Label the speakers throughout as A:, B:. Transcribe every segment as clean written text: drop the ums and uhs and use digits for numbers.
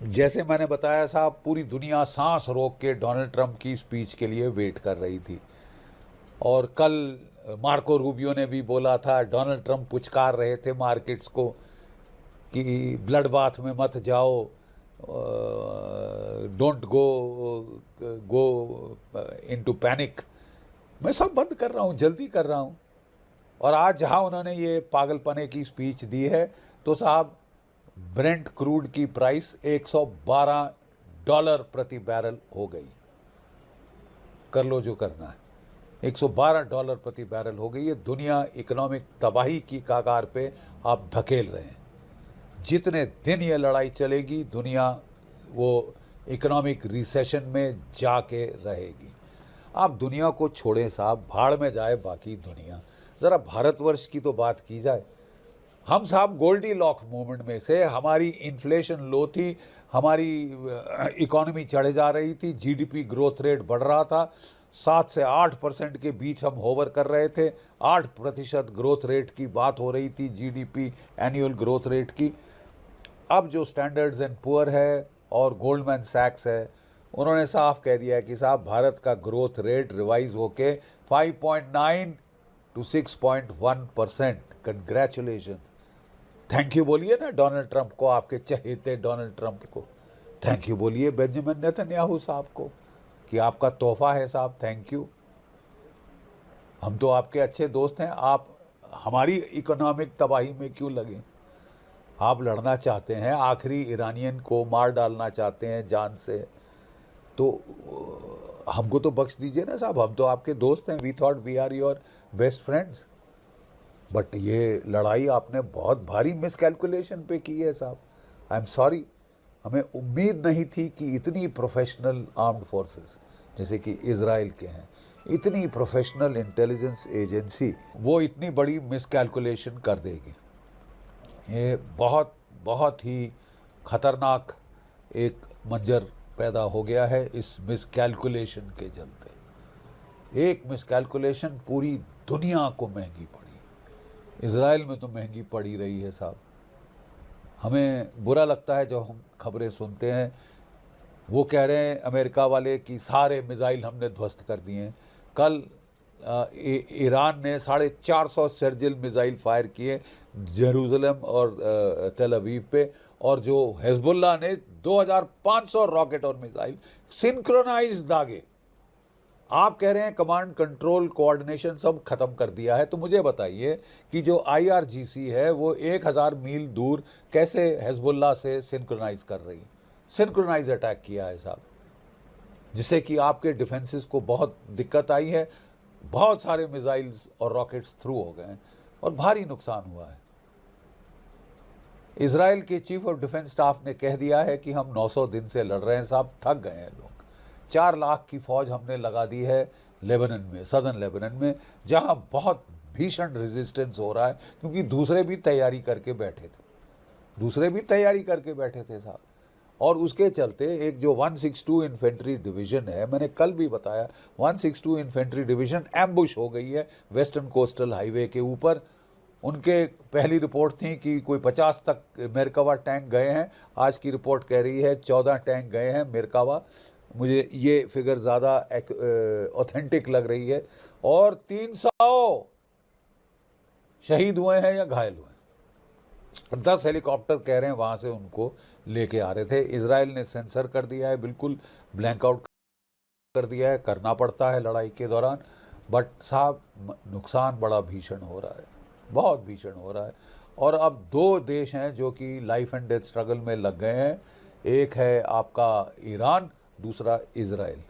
A: जैसे मैंने बताया साहब, पूरी दुनिया सांस रोक के डोनाल्ड ट्रंप की स्पीच के लिए वेट कर रही थी। और कल मार्को रूबियो ने भी बोला था, डोनाल्ड ट्रंप पुचकार रहे थे मार्केट्स को कि ब्लड बाथ में मत जाओ, don't go go into panic. मैं सब बंद कर रहा हूँ, जल्दी कर रहा हूँ। और आज जहाँ उन्होंने ये पागलपने की स्पीच दी है, तो साहब ब्रेंट क्रूड की प्राइस $112 प्रति बैरल हो गई। कर लो जो करना है, $112 प्रति बैरल हो गई है। दुनिया इकोनॉमिक तबाही की कगार पे आप धकेल रहे हैं। जितने दिन ये लड़ाई चलेगी, दुनिया वो इकोनॉमिक रिसेशन में जाके रहेगी। आप दुनिया को छोड़ें साहब, भाड़ में जाए बाकी दुनिया। ज़रा भारतवर्ष की तो बात की जाए। हम साहब गोल्डी लॉक मूवमेंट में से, हमारी इन्फ्लेशन लो थी, हमारी इकोनॉमी चढ़े जा रही थी, जीडीपी ग्रोथ रेट बढ़ रहा था, 7 से 8% के बीच हम होवर कर रहे थे। 8% ग्रोथ रेट की बात हो रही थी, जीडीपी एनुअल ग्रोथ रेट की। अब जो स्टैंडर्ड्स एंड पुअर है और गोल्डमैन सैक्स है, उन्होंने साफ कह दिया है कि साहब भारत का ग्रोथ रेट रिवाइज होके 5.9 to 6.1%। कंग्रेचुलेशन, थैंक यू बोलिए ना डोनाल्ड ट्रंप को, आपके चहेते डोनाल्ड ट्रंप को थैंक यू बोलिए, बेंजामिन नेतन्याहू साहब को, कि आपका तोहफा है साहब, थैंक यू। हम तो आपके अच्छे दोस्त हैं, आप हमारी इकोनॉमिक तबाही में क्यों लगे? आप लड़ना चाहते हैं, आखिरी ईरानियन को मार डालना चाहते हैं जान से, तो हमको तो बख्श दीजिए ना साहब, हम तो आपके दोस्त हैं। We thought we are your best friends. But ये लड़ाई आपने बहुत भारी मिसकैलकुलेशन पे की है साहब। आई एम सॉरी, हमें उम्मीद नहीं थी कि इतनी प्रोफेशनल आर्म्ड फोर्सेस जैसे कि इज़राइल के हैं, इतनी प्रोफेशनल इंटेलिजेंस एजेंसी, वो इतनी बड़ी मिसकैलकुलेशन कर देगी। ये बहुत बहुत ही ख़तरनाक एक मंजर पैदा हो गया है इस मिसकैलकुलेशन के चलते। एक मिसकैलकुलेशन पूरी दुनिया को महंगी पड़ी, इज़राइल में तो महंगी पड़ी रही है साहब। हमें बुरा लगता है जब हम खबरें सुनते हैं, वो कह रहे हैं अमेरिका वाले कि सारे मिसाइल हमने ध्वस्त कर दिए हैं। कल ईरान ने 450 सर्जिल मिसाइल फायर किए जेरूसलम और तेल अवीव पे, और जो हिजबुल्लाह ने 2500 रॉकेट और मिसाइल सिंक्रोनाइज दागे। आप कह रहे हैं कमांड कंट्रोल कोऑर्डिनेशन सब खत्म कर दिया है, तो मुझे बताइए कि जो IRGC है वो 1000 मील दूर कैसे हिजबुल्लाह से सिंक्रोनाइज कर रही, सिंक्रोनाइज अटैक किया है साहब, जिससे कि आपके डिफेंसेस को बहुत दिक्कत आई है। बहुत सारे मिसाइल्स और रॉकेट्स थ्रू हो गए हैं और भारी नुकसान हुआ है। इजराइल के चीफ ऑफ डिफेंस स्टाफ ने कह दिया है कि हम 900 दिन से लड़ रहे हैं साहब, थक गए हैं लोग। 4 लाख की फौज हमने लगा दी है लेबनान में, सदर्न लेबनान में, जहां बहुत भीषण रेजिस्टेंस हो रहा है, क्योंकि दूसरे भी तैयारी करके बैठे थे, दूसरे भी तैयारी करके बैठे थे साहब। और उसके चलते एक जो 162 इन्फेंट्री डिवीज़न है, मैंने कल भी बताया, 162 इन्फेंट्री डिवीज़न एम्बुश हो गई है वेस्टर्न कोस्टल हाईवे के ऊपर। उनके पहली रिपोर्ट थी कि कोई 50 तक मेरकावा टैंक गए हैं, आज की रिपोर्ट कह रही है 14 टैंक गए हैं मेरकावा। मुझे ये फिगर ज़्यादा ऑथेंटिक लग रही है। और 300 शहीद हुए हैं या घायल हुए हैं। 10 हेलीकॉप्टर कह रहे हैं वहाँ से उनको लेके आ रहे थे। इजराइल ने सेंसर कर दिया है, बिल्कुल ब्लैंक आउट कर दिया है, करना पड़ता है लड़ाई के दौरान। बट साहब नुकसान बड़ा भीषण हो रहा है, बहुत भीषण हो रहा है। और अब 2 देश हैं जो कि लाइफ एंड डेथ स्ट्रगल में लग गए हैं, एक है आपका ईरान, दूसरा इजराइल।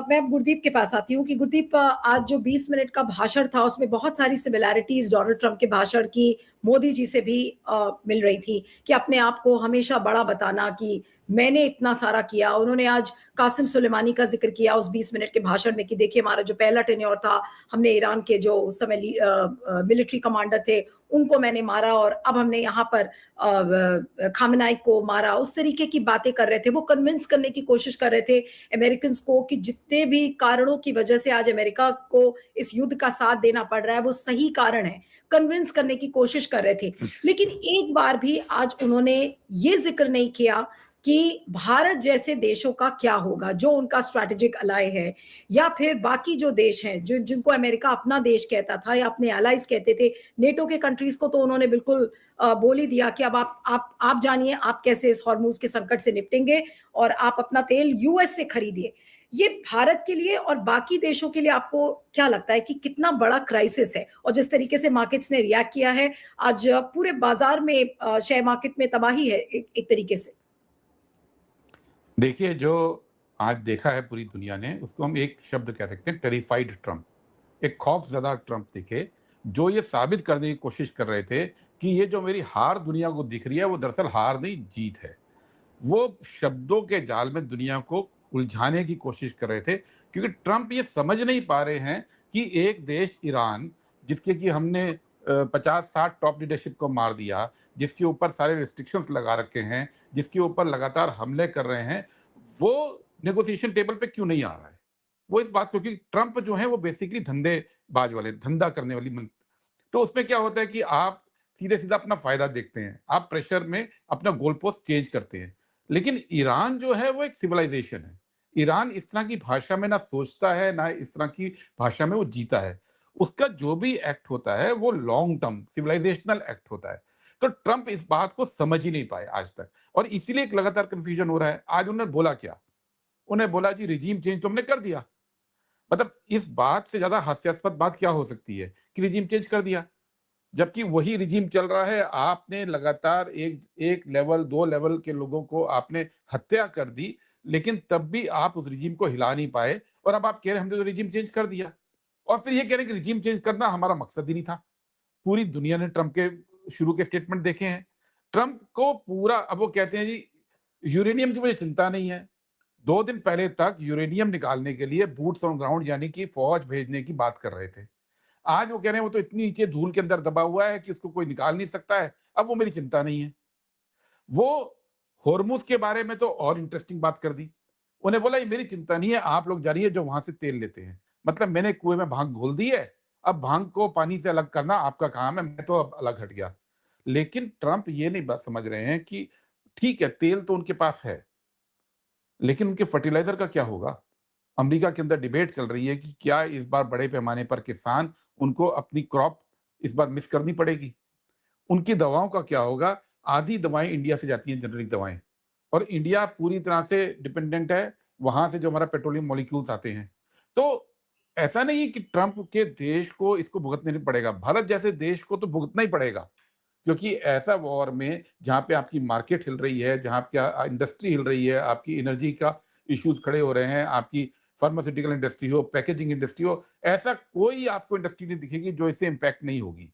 B: मैं गुरदीप के पास आती हूँ कि गुरदीप, आज जो 20 मिनट का भाषण था उसमें बहुत सारी सिमिलैरिटीज डोनाल्ड ट्रंप के भाषण की मोदी जी से भी मिल रही थी, कि अपने आप को हमेशा बड़ा बताना कि मैंने इतना सारा किया। उन्होंने आज कासिम सुलेमानी का जिक्र किया उस 20 मिनट के भाषण में कि देखिए हमारा जो पहला टेन्योर था, हमने ईरान के जो उस समय मिलिट्री कमांडर थे उनको मैंने मारा, और अब हमने यहाँ पर खामनाई को मारा। उस तरीके की बातें कर रहे थे, वो कन्विंस करने की कोशिश कर रहे थे अमेरिकन को कि जितने भी कारणों की वजह से आज अमेरिका को इस युद्ध का साथ देना पड़ रहा है वो सही कारण है, कन्विंस करने की कोशिश कर रहे थे। लेकिन एक बार भी आज उन्होंने ये जिक्र नहीं किया कि भारत जैसे देशों का क्या होगा, जो उनका स्ट्रैटेजिक अलाय है, या फिर बाकी जो देश हैं, जिनको अमेरिका अपना देश कहता था या अपने अलाइज कहते थे, नेटो के कंट्रीज को तो उन्होंने बिल्कुल बोल ही दिया कि अब आप जानिए आप कैसे इस हॉर्मूज के संकट से निपटेंगे और आप अपना तेल यूएस से खरीदिए। ये भारत के लिए और बाकी देशों के लिए आपको क्या लगता है कि कितना बड़ा क्राइसिस है? और जिस तरीके से मार्केट्स ने रिएक्ट किया है, आज पूरे बाजार में शेयर मार्केट में तबाही है एक तरीके से।
C: देखिए, जो आज देखा है पूरी दुनिया ने, उसको हम एक शब्द कह सकते हैं, टेरिफाइड ट्रम्प। एक खौफज़दा ट्रम्प दिखे, जो ये साबित करने की कोशिश कर रहे थे कि ये जो मेरी हार दुनिया को दिख रही है, वो दरअसल हार नहीं, जीत है। वो शब्दों के जाल में दुनिया को उलझाने की कोशिश कर रहे थे, क्योंकि ट्रम्प ये समझ नहीं पा रहे हैं कि एक देश ईरान, जिसके कि हमने 50-60 टॉप लीडरशिप को मार दिया, जिसके ऊपर सारे रिस्ट्रिक्शंस लगा रखे हैं, जिसके ऊपर लगातार हमले कर रहे हैं, वो नेगोशिएशन टेबल पे क्यों नहीं आ रहा है? वो इस बात को, क्योंकि ट्रम्प जो है वो बेसिकली धंधेबाज वाले, धंधा करने वाली मन। तो उसमें क्या होता है कि आप सीधे-सीधा अपना फ़ायदा देखते हैं। आप प्रेशर में अपना गोल पोस्ट चेंज करते हैं। लेकिन ईरान जो है वो एक सिविलाइज़ेशन है। ईरान इस तरह की भाषा में ना सोचता है, ना इस तरह की भाषा में वो जीता है। उसका जो भी एक्ट होता है वो लॉन्ग टर्म सिविलाइज़ेशनल एक्ट होता है। तो ट्रम्प इस बात को समझ ही नहीं पाए आज तक, और इसीलिए एक लगातार कन्फ्यूजन हो रहा है। आज उन्होंने बोला क्या? उन्हें बोला जी रिजीम चेंज तो हमने कर दिया। मतलब इस बात से ज़्यादा हास्यास्पद बात क्या हो सकती है कि रिजीम चेंज कर दिया? जबकि वही रिजीम चल रहा है। आपने लगातार एक लेवल, 2 लेवल के लोगों को आपने हत्या कर दी, लेकिन तब भी आप उस रिजीम को हिला नहीं पाए, और अब आप कह रहे हैं हमने तो रिजीम चेंज कर दिया। और फिर ये कह रहे हैं कि रिजीम चेंज करना हमारा मकसद ही नहीं था। पूरी दुनिया ने ट्रम्प के शुरू के स्टेटमेंट देखे हैं। ट्रम्प को पूरा, अब वो कहते हैं जी यूरेनियम की मुझे चिंता नहीं है। 2 दिन पहले तक यूरेनियम निकालने के लिए बूट्स ऑन ग्राउंड यानी कि फौज भेजने की बात कर रहे थे। आज वो कह रहे हैं वो तो इतनी नीचे धूल के अंदर दबा हुआ है कि उसको कोई निकाल नहीं सकता है, अब वो मेरी चिंता नहीं है। वो होर्मुज़ के बारे में तो और इंटरेस्टिंग बात कर दी। उन्हें बोला ये मेरी चिंता नहीं है, आप लोग जानिए जो वहाँ से तेल लेते हैं। मतलब मैंने कुएँ में भांग घोल दी है, अब भांग को पानी से अलग करना आपका काम है, मैं तो अब अलग हट गया। लेकिन ट्रम्प ये नहीं बात समझ रहे हैं कि ठीक है, तेल तो उनके पास है, लेकिन उनके फर्टिलाइज़र का क्या होगा? अमेरिका के अंदर डिबेट चल रही है कि क्या इस बार बड़े पैमाने पर किसान उनको अपनी क्रॉप इस बार मिस करनी पड़ेगी? उनकी दवाओं का क्या होगा? आधी दवाएँ इंडिया से जाती हैं, जेनेरिक दवाएँ, और इंडिया पूरी तरह से डिपेंडेंट है वहाँ से जो हमारा पेट्रोलियम मॉलिक्यूल्स आते हैं। तो ऐसा नहीं है कि ट्रम्प के देश को इसको भुगतना नहीं पड़ेगा, भारत जैसे देश को तो भुगतना ही पड़ेगा। क्योंकि ऐसा वॉर में जहाँ पे आपकी मार्केट हिल रही है, जहाँ पे इंडस्ट्री हिल रही है, आपकी एनर्जी का इश्यूज़ खड़े हो रहे हैं, आपकी फार्मास्यूटिकल इंडस्ट्री हो, पैकेजिंग इंडस्ट्री हो, ऐसा कोई आपको इंडस्ट्री नहीं दिखेगी जो इससे इम्पैक्ट नहीं होगी।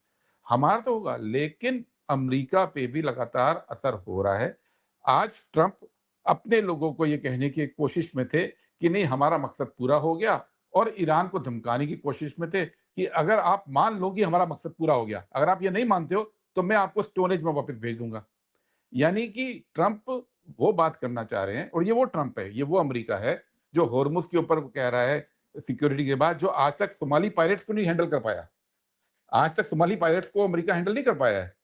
C: हमारा तो होगा, लेकिन अमेरिका पे भी लगातार असर हो रहा है। आज ट्रम्प अपने लोगों को ये कहने की कोशिश में थे कि नहीं हमारा मकसद पूरा हो गया, और ईरान को धमकाने की कोशिश में थे कि अगर आप मान लो कि हमारा मकसद पूरा हो गया, अगर आप ये नहीं मानते हो तो मैं आपको स्टोरेज में वापस भेज दूँगा। यानी कि ट्रम्प वो बात करना चाह रहे हैं, और ये वो ट्रम्प है, ये वो अमेरिका है जो होर्मुज़ के ऊपर कह रहा है सिक्योरिटी के बाद, जो आज तक सोमाली पायरेट्स को नहीं हैंडल कर पाया। आज तक सोमाली पायरेट्स को अमेरिका हैंडल नहीं कर पाया है।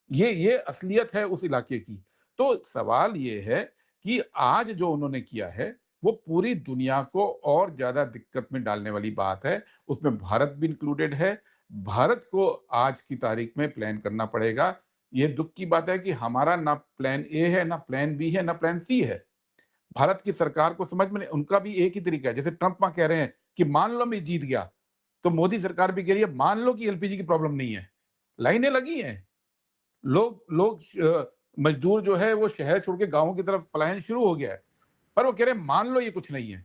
C: ये असलियत है उस इलाके की। तो सवाल ये है कि आज जो उन्होंने किया है, वो पूरी दुनिया को और ज़्यादा दिक्कत में डालने वाली बात है। उसमें भारत भी इंक्लूडेड है। भारत को आज की तारीख में प्लान करना पड़ेगा। ये दुःख की बात है कि हमारा ना प्लान ए है, ना प्लान बी है, ना प्लान सी है। भारत की सरकार को समझ में नहीं, उनका भी एक ही तरीका है। जैसे ट्रम्प वहाँ कह रहे हैं कि मान लो मैं जीत गया, तो मोदी सरकार भी कह रही है मान लो कि एलपीजी की प्रॉब्लम नहीं है। लाइनें लगी हैं। लोग लोग मजदूर जो है वो शहर छोड़ के गाँवों की तरफ पलायन शुरू हो गया है। पर वो कह रहे हैं मान लो ये कुछ नहीं है।